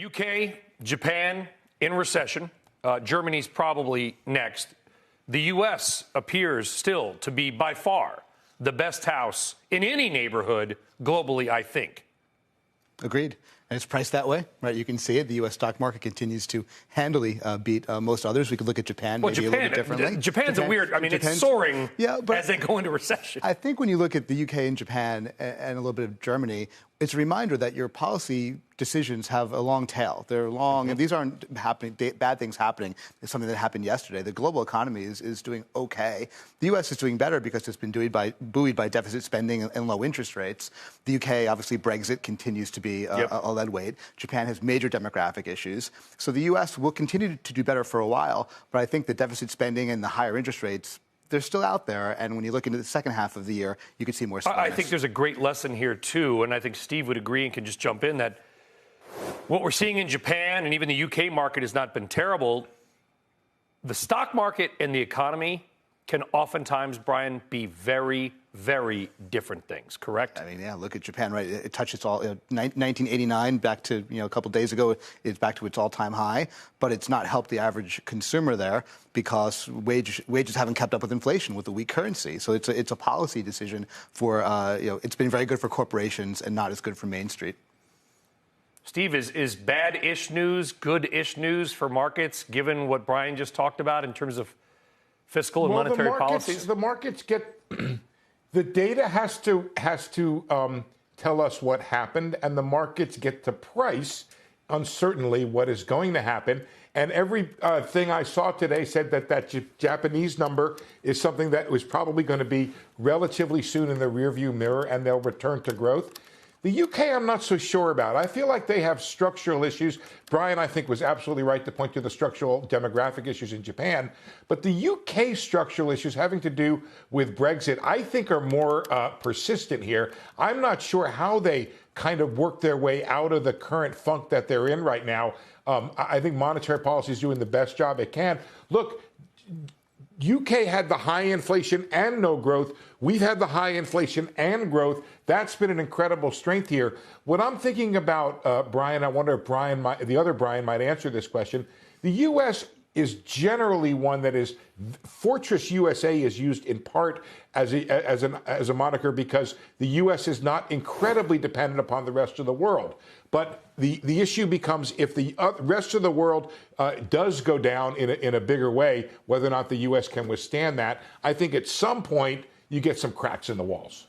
UK, Japan in recession. Germany's probably next. The U.S. appears still to be by far the best house in any neighborhood globally, I think. Agreed. And it's priced that way, right? You can see it. The U.S. stock market continues to handily beat most others. We could look at Japan maybe a little bit differently. Japan's a weird, it's soaring as they go into recession. I think when you look at the U.K. and Japan and a little bit of Germany, it's a reminder that your policy decisions have a long tail. They're long, and these aren't happening, bad things happening. It's something that happened yesterday. The global economy is doing okay. The U.S. is doing better because it's been buoyed by deficit spending and low interest rates. The U.K., obviously, Brexit continues to be a lead weight. Japan has major demographic issues. So the U.S. will continue to do better for a while, but I think the deficit spending and the higher interest rates, they're still out there, and when you look into the second half of the year, you can see more slowness. I think there's a great lesson here, too, and I think Steve would agree and can just jump in that what we're seeing in Japan and even the UK market has not been terrible. The stock market and the economy can oftentimes, Brian, be very, very different things, correct? I mean, yeah, look at Japan, right? It touched all 1989 back to, a couple of days ago, it's back to its all-time high, but it's not helped the average consumer there because wages haven't kept up with inflation with the weak currency. So it's a policy decision for, it's been very good for corporations and not as good for Main Street. Steve, is bad-ish news good-ish news for markets, given what Brian just talked about in terms of fiscal and monetary policies? The markets get the data has to tell us what happened, and the markets get to price uncertainly what is going to happen. And every thing I saw today said that Japanese number is something that was probably going to be relatively soon in the rearview mirror, and they'll return to growth. The UK, I'm not so sure about. I feel like they have structural issues. Brian, I think, was absolutely right to point to the structural demographic issues in Japan. But the UK structural issues having to do with Brexit, I think, are more persistent here. I'm not sure how they kind of work their way out of the current funk that they're in right now. I think monetary policy is doing the best job it can. Look, UK had the high inflation and no growth. We've had the high inflation and growth. That's been an incredible strength here. What I'm thinking about, Brian, I wonder if the other Brian might answer this question. The U.S. is generally one that is Fortress USA is used in part as a moniker because the U.S. is not incredibly dependent upon the rest of the world. But the issue becomes if the rest of the world does go down in a bigger way, whether or not the U.S. can withstand that. I think at some point you get some cracks in the walls.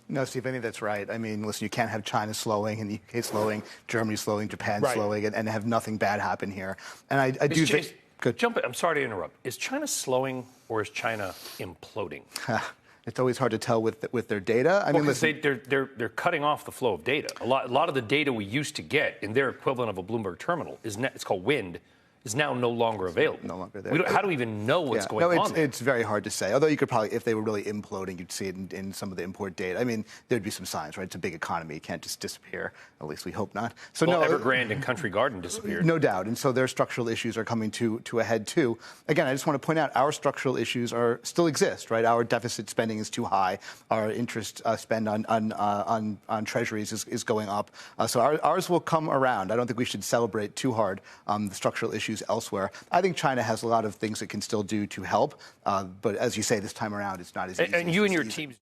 No, Steve, I think that's right. I mean, listen, you can't have China slowing and the UK slowing, Germany slowing, Japan slowing, and have nothing bad happen here. And I do think... Good. I'm sorry to interrupt. Is China slowing or is China imploding? It's always hard to tell with their data. I mean, listen, they're cutting off the flow of data. A lot of the data we used to get in their equivalent of a Bloomberg terminal it's called wind. Is now no longer available. No longer there. How do we even know what's going on? It's very hard to say. Although you could probably, if they were really imploding, you'd see it in some of the import data. I mean, there'd be some signs, right? It's a big economy. It can't just disappear. At least we hope not. So Evergrande and Country Garden disappeared. No doubt. And so their structural issues are coming to a head, too. Again, I just want to point out our structural issues still exist, right? Our deficit spending is too high. Our interest spend on treasuries is going up. So ours will come around. I don't think we should celebrate too hard the structural issues elsewhere. I think China has a lot of things it can still do to help. But as you say, this time around, it's not as easy. And you and your teams.